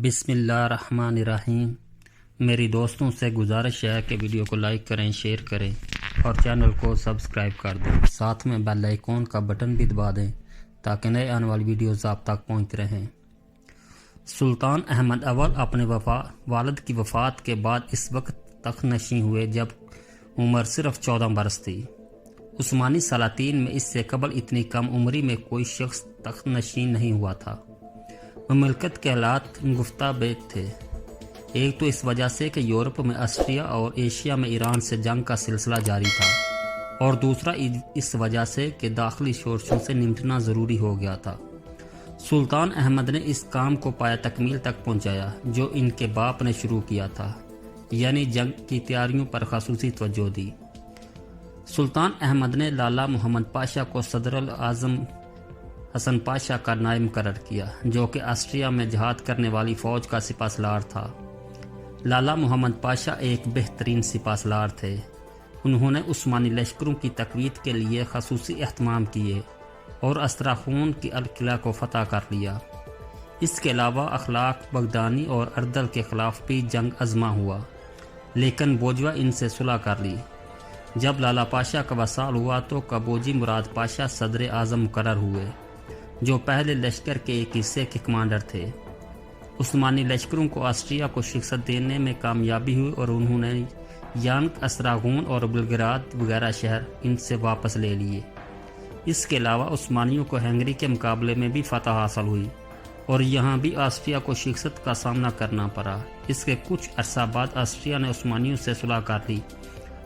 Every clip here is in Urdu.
بسم اللہ الرحمن الرحیم۔ میری دوستوں سے گزارش ہے کہ ویڈیو کو لائک کریں، شیئر کریں اور چینل کو سبسکرائب کر دیں، ساتھ میں بیل آئیکن کا بٹن بھی دبا دیں تاکہ نئے آنے والی ویڈیوز آپ تک پہنچ رہیں۔ سلطان احمد اول اپنے والد کی وفات کے بعد اس وقت تخت نشین ہوئے جب عمر صرف 14 برس تھی۔ عثمانی سلاطین میں اس سے قبل اتنی کم عمری میں کوئی شخص تخت نشین نہیں ہوا تھا۔ مملکت کے حالات گفتہ بیت تھے، ایک تو اس وجہ سے کہ یورپ میں آسٹریا اور ایشیا میں ایران سے جنگ کا سلسلہ جاری تھا، اور دوسرا اس وجہ سے کہ داخلی شورشوں سے نمٹنا ضروری ہو گیا تھا۔ سلطان احمد نے اس کام کو پایہ تکمیل تک پہنچایا جو ان کے باپ نے شروع کیا تھا، یعنی جنگ کی تیاریوں پر خصوصی توجہ دی۔ سلطان احمد نے لالا محمد پاشا کو صدر اعظم حسن پاشا کا نائب مقرر کیا، جو کہ آسٹریا میں جہاد کرنے والی فوج کا سپہ سالار تھا۔ لالا محمد پاشا ایک بہترین سپہ سالار تھے۔ انہوں نے عثمانی لشکروں کی تقویت کے لیے خصوصی اہتمام کیے اور استراخون کی القلعہ کو فتح کر لیا۔ اس کے علاوہ اخلاق بغدادی اور اردل کے خلاف بھی جنگ ازما ہوا، لیکن بوجھوا ان سے صلح کر لی۔ جب لالا پاشا کا وصال ہوا تو کابوجی مراد پاشا صدر اعظم مقرر ہوئے، جو پہلے لشکر کے ایک حصے کے کمانڈر تھے۔ عثمانی لشکروں کو آسٹریا کو شکست دینے میں کامیابی ہوئی اور انہوں نے یانک، استراخون اور بلگراد وغیرہ شہر ان سے واپس لے لیے۔ اس کے علاوہ عثمانیوں کو ہنگری کے مقابلے میں بھی فتح حاصل ہوئی اور یہاں بھی آسٹریا کو شکست کا سامنا کرنا پڑا۔ اس کے کچھ عرصہ بعد آسٹریا نے عثمانیوں سے صلح کر لی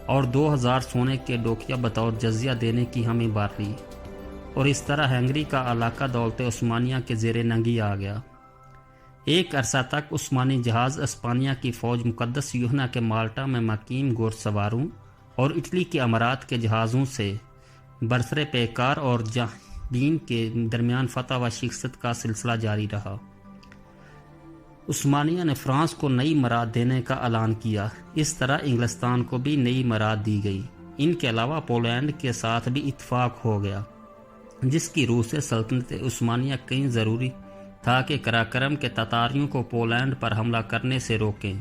اور 2000 سونے کے ڈوکیا بطور جزیہ دینے کی ہمیں بات لی، اور اس طرح ہنگری کا علاقہ دولت عثمانیہ کے زیر نگی آ گیا۔ ایک عرصہ تک عثمانی جہاز اسپانیہ کی فوج مقدس یوحنا کے مالٹا میں مقیم گھوڑ سواروں اور اٹلی کے امارات کے جہازوں سے برسر پیکار اور جاہلین کے درمیان فتح و شکست کا سلسلہ جاری رہا۔ عثمانیہ نے فرانس کو نئی مراد دینے کا اعلان کیا، اس طرح انگلستان کو بھی نئی مراد دی گئی۔ ان کے علاوہ پولینڈ کے ساتھ بھی اتفاق ہو گیا، جس کی روح سے سلطنت عثمانیہ کہیں ضروری تھا کہ قراقرم کے تاتاریوں کو پولینڈ پر حملہ کرنے سے روکیں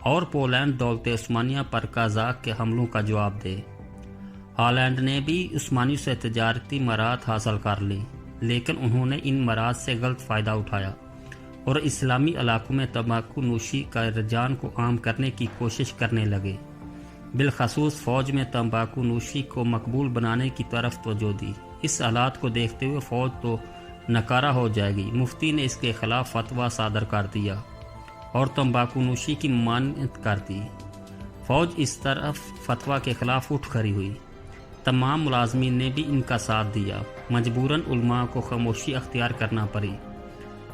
اور پولینڈ دولت عثمانیہ پر قازاق کے حملوں کا جواب دے۔ ہالینڈ نے بھی عثمانیوں سے تجارتی مراد حاصل کر لی، لیکن انہوں نے ان مراد سے غلط فائدہ اٹھایا اور اسلامی علاقوں میں تمباکو نوشی کا رجحان کو عام کرنے کی کوشش کرنے لگے۔ بالخصوص فوج میں تمباکو نوشی کو مقبول بنانے کی طرف توجہ دی۔ اس حالات کو دیکھتے ہوئے فوج تو ناکارہ ہو جائے گی، مفتی نے اس کے خلاف فتویٰ صادر کر دیا اور تمباکو نوشی کی ممانعت کر دی۔ فوج اس طرف فتویٰ کے خلاف اٹھ کھڑی ہوئی۔ تمام ملازمین نے بھی ان کا ساتھ دیا، مجبوراً علماء کو خاموشی اختیار کرنا پڑی۔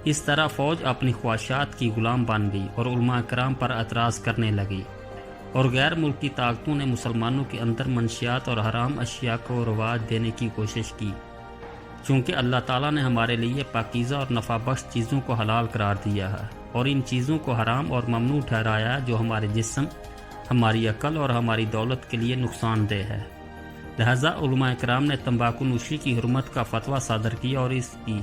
اس طرح فوج اپنی خواہشات کی غلام بن گئی اور علماء کرام پر اعتراض کرنے لگی، اور غیر ملکی طاقتوں نے مسلمانوں کے اندر منشیات اور حرام اشیاء کو رواج دینے کی کوشش کی۔ چونکہ اللہ تعالیٰ نے ہمارے لیے پاکیزہ اور نفع بخش چیزوں کو حلال قرار دیا ہے اور ان چیزوں کو حرام اور ممنوع ٹھہرایا ہے جو ہمارے جسم، ہماری عقل اور ہماری دولت کے لیے نقصان دہ ہے۔ لہذا علماء کرام نے تمباکو نوشی کی حرمت کا فتویٰ صادر کیا اور اس کی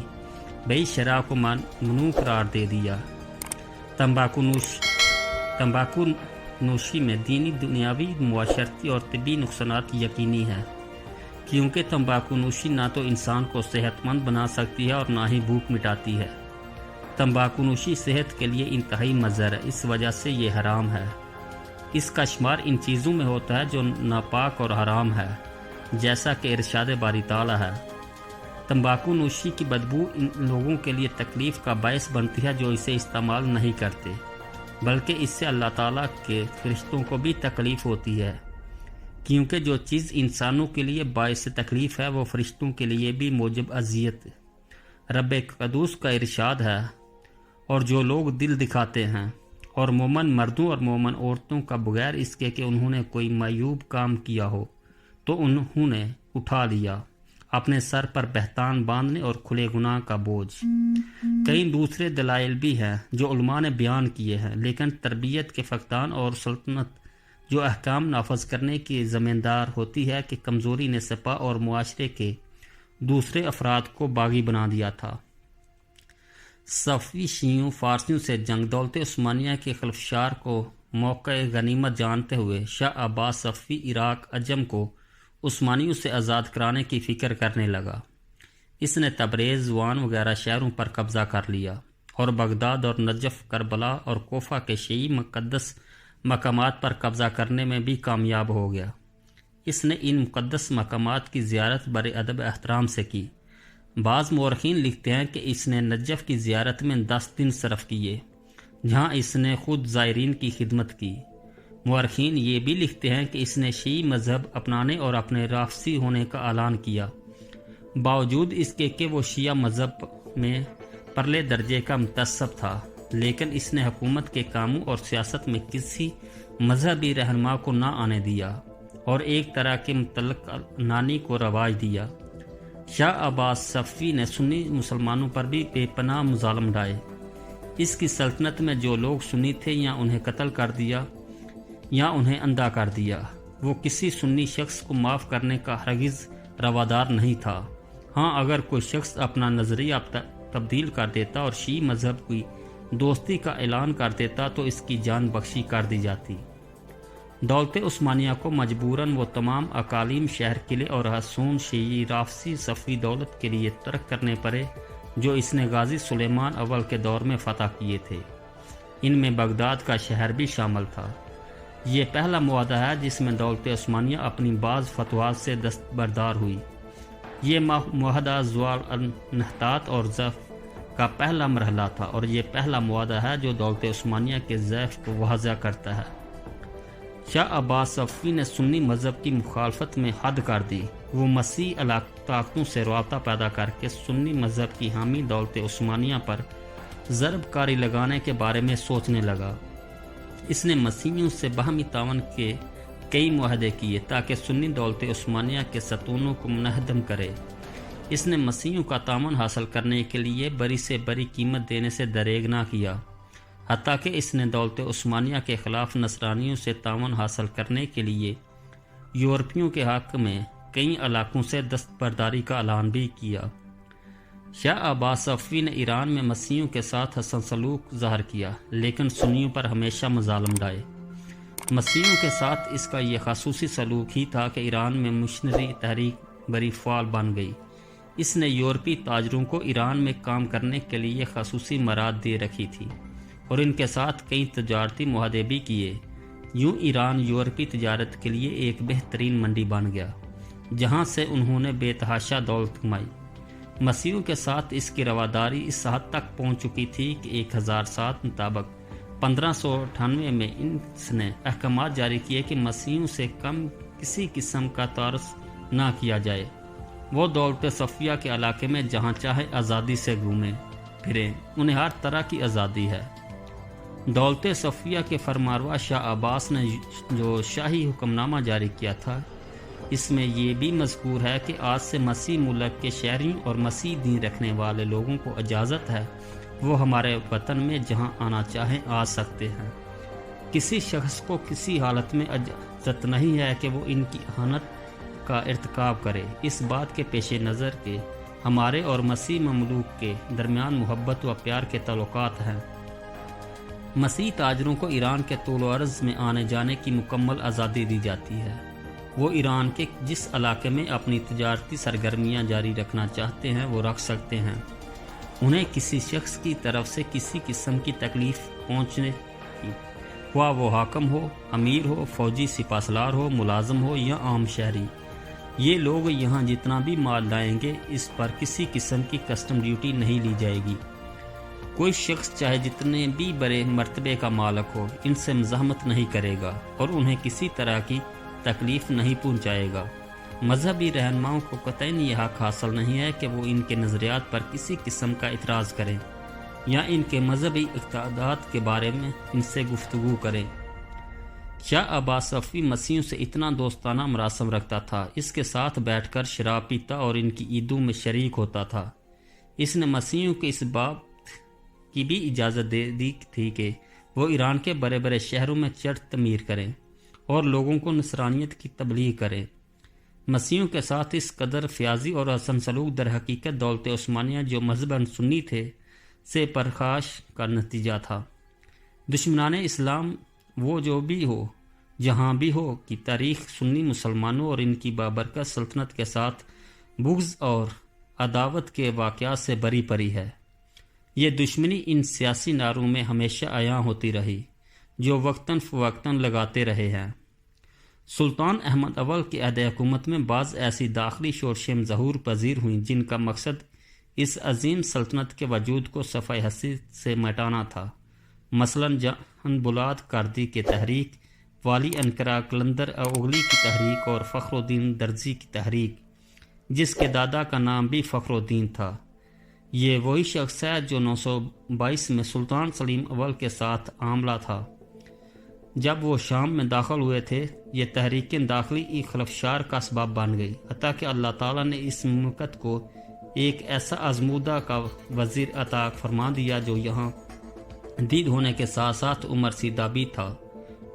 بئی شرح کو ممنوع قرار دے دیا۔ تمباکو نوشی میں دینی، دنیاوی، معاشرتی اور طبی نقصانات یقینی ہیں، کیونکہ تمباکو نوشی نہ تو انسان کو صحت مند بنا سکتی ہے اور نہ ہی بھوک مٹاتی ہے۔ تمباکو نوشی صحت کے لیے انتہائی مضر ہے، اس وجہ سے یہ حرام ہے۔ اس کا شمار ان چیزوں میں ہوتا ہے جو ناپاک اور حرام ہے، جیسا کہ ارشاد باری تعالیٰ ہے۔ تمباکو نوشی کی بدبو ان لوگوں کے لیے تکلیف کا باعث بنتی ہے جو اسے استعمال نہیں کرتے، بلکہ اس سے اللہ تعالیٰ کے فرشتوں کو بھی تکلیف ہوتی ہے، کیونکہ جو چیز انسانوں کے لیے باعث تکلیف ہے وہ فرشتوں کے لیے بھی موجب اذیت۔ رب قدوس کا ارشاد ہے، اور جو لوگ دل دکھاتے ہیں اور مومن مردوں اور مومن عورتوں کا بغیر اس کے کہ انہوں نے کوئی معیوب کام کیا ہو تو انہوں نے اٹھا لیا اپنے سر پر بہتان باندھنے اور کھلے گناہ کا بوجھ۔ کئی دوسرے دلائل بھی ہیں جو علماء نے بیان کیے ہیں، لیکن تربیت کے فقدان اور سلطنت جو احکام نافذ کرنے کی ذمہ دار ہوتی ہے کہ کمزوری نے سپاہ اور معاشرے کے دوسرے افراد کو باغی بنا دیا تھا۔ صفوی شیعوں فارسیوں سے جنگ دولت عثمانیہ کے خلفشار کو موقع غنیمت جانتے ہوئے شاہ عباس صفوی عراق عجم کو عثمانیوں سے آزاد کرانے کی فکر کرنے لگا۔ اس نے تبریز، وان وغیرہ شہروں پر قبضہ کر لیا اور بغداد اور نجف، کربلا اور کوفہ کے شیعی مقدس مقامات پر قبضہ کرنے میں بھی کامیاب ہو گیا۔ اس نے ان مقدس مقامات کی زیارت بڑے ادب احترام سے کی۔ بعض مورخین لکھتے ہیں کہ اس نے نجف کی زیارت میں 10 دن صرف کیے، جہاں اس نے خود زائرین کی خدمت کی۔ مورخین یہ بھی لکھتے ہیں کہ اس نے شیعی مذہب اپنانے اور اپنے رافضی ہونے کا اعلان کیا، باوجود اس کے کہ وہ شیعہ مذہب میں پرلے درجے کا متعصب تھا، لیکن اس نے حکومت کے کاموں اور سیاست میں کسی مذہبی رہنما کو نہ آنے دیا اور ایک طرح کے مطلق نانی کو رواج دیا۔ شاہ عباس صفوی نے سنی مسلمانوں پر بھی بے پناہ مظالم ڈھائے۔ اس کی سلطنت میں جو لوگ سنی تھے یا انہیں قتل کر دیا یا انہیں اندھا کر دیا، وہ کسی سنی شخص کو معاف کرنے کا ہرگز روادار نہیں تھا۔ ہاں، اگر کوئی شخص اپنا نظریہ تبدیل کر دیتا اور شیعی مذہب کی دوستی کا اعلان کر دیتا تو اس کی جان بخشی کر دی جاتی۔ دولت عثمانیہ کو مجبوراً وہ تمام اقالیم، شہر، قلعے اور حصون شیعی رافضی صفوی دولت کے لیے ترک کرنے پڑے جو اس نے غازی سلیمان اول کے دور میں فتح کیے تھے۔ ان میں بغداد کا شہر بھی شامل تھا۔ یہ پہلا معاہدہ ہے جس میں دولت عثمانیہ اپنی بعض فتوحات سے دستبردار ہوئی۔ یہ معاہدہ زوال النحطات اور ضعف کا پہلا مرحلہ تھا، اور یہ پہلا معاہدہ ہے جو دولت عثمانیہ کے ضعف کو واضح کرتا ہے۔ شاہ عباس صفوی نے سنی مذہب کی مخالفت میں حد کر دی۔ وہ مسیح طاقتوں سے رابطہ پیدا کر کے سنی مذہب کی حامی دولت عثمانیہ پر ضرب کاری لگانے کے بارے میں سوچنے لگا۔ اس نے مسیحیوں سے باہمی تعاون کے کئی معاہدے کیے تاکہ سنی دولت عثمانیہ کے ستونوں کو منہدم کرے۔ اس نے مسیحیوں کا تعاون حاصل کرنے کے لیے بڑی سے بڑی قیمت دینے سے دریغ نہ کیا، حتیٰ کہ اس نے دولت عثمانیہ کے خلاف نصرانیوں سے تعاون حاصل کرنے کے لیے یورپیوں کے حق میں کئی علاقوں سے دستبرداری کا اعلان بھی کیا۔ شاہ عباس صفوی نے ایران میں مسیحیوں کے ساتھ حسن سلوک ظاہر کیا، لیکن سنیوں پر ہمیشہ مظالم ڈھائے۔ مسیحیوں کے ساتھ اس کا یہ خصوصی سلوک ہی تھا کہ ایران میں مشنری تحریک بڑی فعال بن گئی۔ اس نے یورپی تاجروں کو ایران میں کام کرنے کے لیے خصوصی مراعات دے رکھی تھی اور ان کے ساتھ کئی تجارتی معاہدے بھی کیے۔ یوں ایران یورپی تجارت کے لیے ایک بہترین منڈی بن گیا، جہاں سے انہوں نے بے تحاشا دولت کمائی۔ مسیحیوں کے ساتھ اس کی رواداری اس حد تک پہنچ چکی تھی کہ 1007 مطابق 1598 میں اس نے احکامات جاری کیے کہ مسیحیوں سے کم کسی قسم کا تعارض نہ کیا جائے۔ وہ دولت صفویہ کے علاقے میں جہاں چاہے آزادی سے گھومیں پھریں، انہیں ہر طرح کی آزادی ہے۔ دولت صفویہ کے فرمانروا شاہ عباس نے جو شاہی حکم نامہ جاری کیا تھا، اس میں یہ بھی مذکور ہے کہ آج سے مسیح ملک کے شہریوں اور مسیح دین رکھنے والے لوگوں کو اجازت ہے وہ ہمارے وطن میں جہاں آنا چاہیں آ سکتے ہیں۔ کسی شخص کو کسی حالت میں اجازت نہیں ہے کہ وہ ان کی اہانت کا ارتکاب کرے۔ اس بات کے پیش نظر کہ ہمارے اور مسیح مملوک کے درمیان محبت و پیار کے تعلقات ہیں، مسیح تاجروں کو ایران کے طول و عرض میں آنے جانے کی مکمل آزادی دی جاتی ہے۔ وہ ایران کے جس علاقے میں اپنی تجارتی سرگرمیاں جاری رکھنا چاہتے ہیں وہ رکھ سکتے ہیں۔ انہیں کسی شخص کی طرف سے کسی قسم کی تکلیف پہنچنے کی، خواہ وہ حاکم ہو، امیر ہو، فوجی سپہ سالار ہو، ملازم ہو یا عام شہری۔ یہ لوگ یہاں جتنا بھی مال لائیں گے اس پر کسی قسم کی کسٹم ڈیوٹی نہیں لی جائے گی۔ کوئی شخص چاہے جتنے بھی بڑے مرتبے کا مالک ہو ان سے مزاحمت نہیں کرے گا اور انہیں کسی طرح کی تکلیف نہیں پہنچائے گا۔ مذہبی رہنماؤں کو قطعاً یہ حق حاصل نہیں ہے کہ وہ ان کے نظریات پر کسی قسم کا اعتراض کریں یا ان کے مذہبی اقتدارات کے بارے میں ان سے گفتگو کریں۔ شاہ عباس صفوی مسیحیوں سے اتنا دوستانہ مراسم رکھتا تھا، اس کے ساتھ بیٹھ کر شراب پیتا اور ان کی عیدوں میں شریک ہوتا تھا۔ اس نے مسیحیوں کو اس بات کی بھی اجازت دے دی تھی کہ وہ ایران کے بڑے بڑے شہروں میں چرچ تعمیر کریں اور لوگوں کو نصرانیت کی تبلیغ کریں۔ مسیحیوں کے ساتھ اس قدر فیاضی اور حسن سلوک در حقیقت دولت عثمانیہ جو مذہباً سنی تھے، سے پرخاش کا نتیجہ تھا۔ دشمنان اسلام وہ جو بھی ہو جہاں بھی ہو کی تاریخ سنی مسلمانوں اور ان کی بابرکت سلطنت کے ساتھ بغض اور عداوت کے واقعات سے بری پری ہے۔ یہ دشمنی ان سیاسی نعروں میں ہمیشہ عیاں ہوتی رہی جو وقتاً فوقتاً لگاتے رہے ہیں۔ سلطان احمد اول کے عہد حکومت میں بعض ایسی داخلی شورشیں ظہور پذیر ہوئیں جن کا مقصد اس عظیم سلطنت کے وجود کو صفحہ ہستی سے مٹانا تھا۔ مثلاً جہان بلاد کاردی کی تحریک، والی انقرہ قلندر اوغلی کی تحریک اور فخر الدین درزی کی تحریک، جس کے دادا کا نام بھی فخر الدین تھا۔ یہ وہی شخص ہے جو 922 میں سلطان سلیم اول کے ساتھ عاملہ تھا جب وہ شام میں داخل ہوئے تھے۔ یہ تحریکیں داخلی خلفشار کا اسباب بن گئی، حتیٰ کہ اللہ تعالیٰ نے اس مملکت کو ایک ایسا آزمودہ کا وزیر عطا فرما دیا جو یہاں دید ہونے کے ساتھ ساتھ عمر سیدہ بھی تھا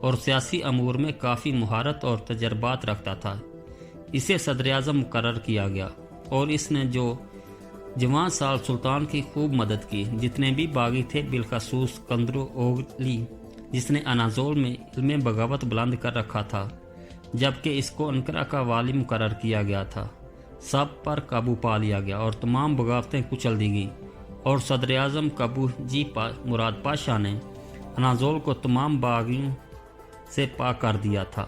اور سیاسی امور میں کافی مہارت اور تجربات رکھتا تھا۔ اسے صدر اعظم مقرر کیا گیا اور اس نے جو جوان سال سلطان کی خوب مدد کی۔ جتنے بھی باغی تھے بالخصوص قلندر اوغلی جس نے اناضول میں علم بغاوت بلند کر رکھا تھا جبکہ اس کو انقرہ کا والی مقرر کیا گیا تھا، سب پر قابو پا لیا گیا اور تمام بغاوتیں کچل دی گئیں، اور صدر اعظم کابو جی مراد پاشا نے اناضول کو تمام باغیوں سے پاک کر دیا تھا۔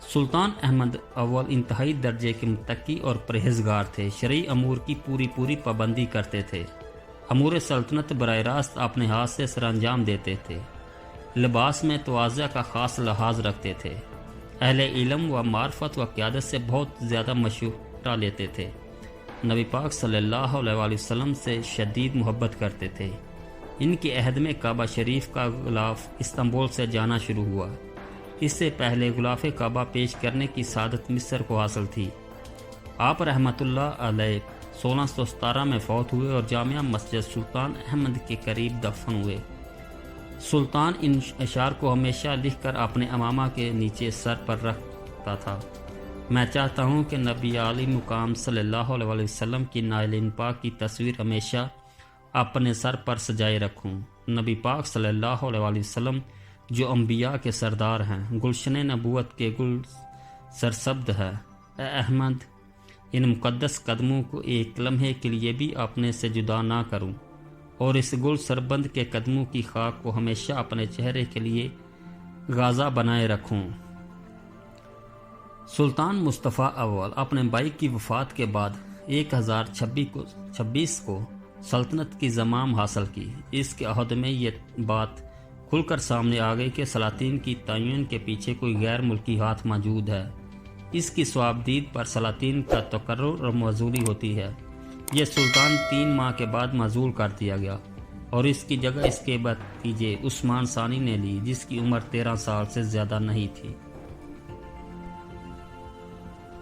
سلطان احمد اول انتہائی درجے کے متقی اور پرہیزگار تھے، شرعی امور کی پوری پابندی کرتے تھے، امور سلطنت براہ راست اپنے ہاتھ سے سر انجام دیتے تھے، لباس میں تواضع کا خاص لحاظ رکھتے تھے، اہل علم و معرفت و قیادت سے بہت زیادہ مشورہ لیتے تھے، نبی پاک صلی اللہ علیہ وآلہ وسلم سے شدید محبت کرتے تھے۔ ان کے عہد میں کعبہ شریف کا غلاف استنبول سے جانا شروع ہوا، اس سے پہلے غلاف کعبہ پیش کرنے کی سعادت مصر کو حاصل تھی۔ آپ رحمۃ اللہ علیہ 1617 میں فوت ہوئے اور جامعہ مسجد سلطان احمد کے قریب دفن ہوئے۔ سلطان ان اشعار کو ہمیشہ لکھ کر اپنے امامہ کے نیچے سر پر رکھتا تھا۔ میں چاہتا ہوں کہ نبی عالی مقام صلی اللہ علیہ وسلم کی نائلین پاک کی تصویر ہمیشہ اپنے سر پر سجائے رکھوں۔ نبی پاک صلی اللہ علیہ وسلم جو انبیاء کے سردار ہیں، گلشن نبوت کے گل سرسبد ہے، اے احمد ان مقدس قدموں کو ایک لمحے کے لیے بھی اپنے سے جدا نہ کروں اور اس گل سربند کے قدموں کی خاک کو ہمیشہ اپنے چہرے کے لیے غازہ بنائے رکھوں۔ سلطان مصطفیٰ اول اپنے بھائی کی وفات کے بعد 1026 کو سلطنت کی زمام حاصل کی۔ اس کے عہد میں یہ بات کھل کر سامنے آ گئی کہ سلاطین کی تعین کے پیچھے کوئی غیر ملکی ہاتھ موجود ہے۔ اس کی صوابدید پر سلاطین کا تقرر اور معزولی ہوتی ہے۔ یہ سلطان 3 ماہ کے بعد معزول کر دیا گیا اور اس کی جگہ اس کے بھتیجے عثمان ثانی نے لی، جس کی عمر 13 سال سے زیادہ نہیں تھی۔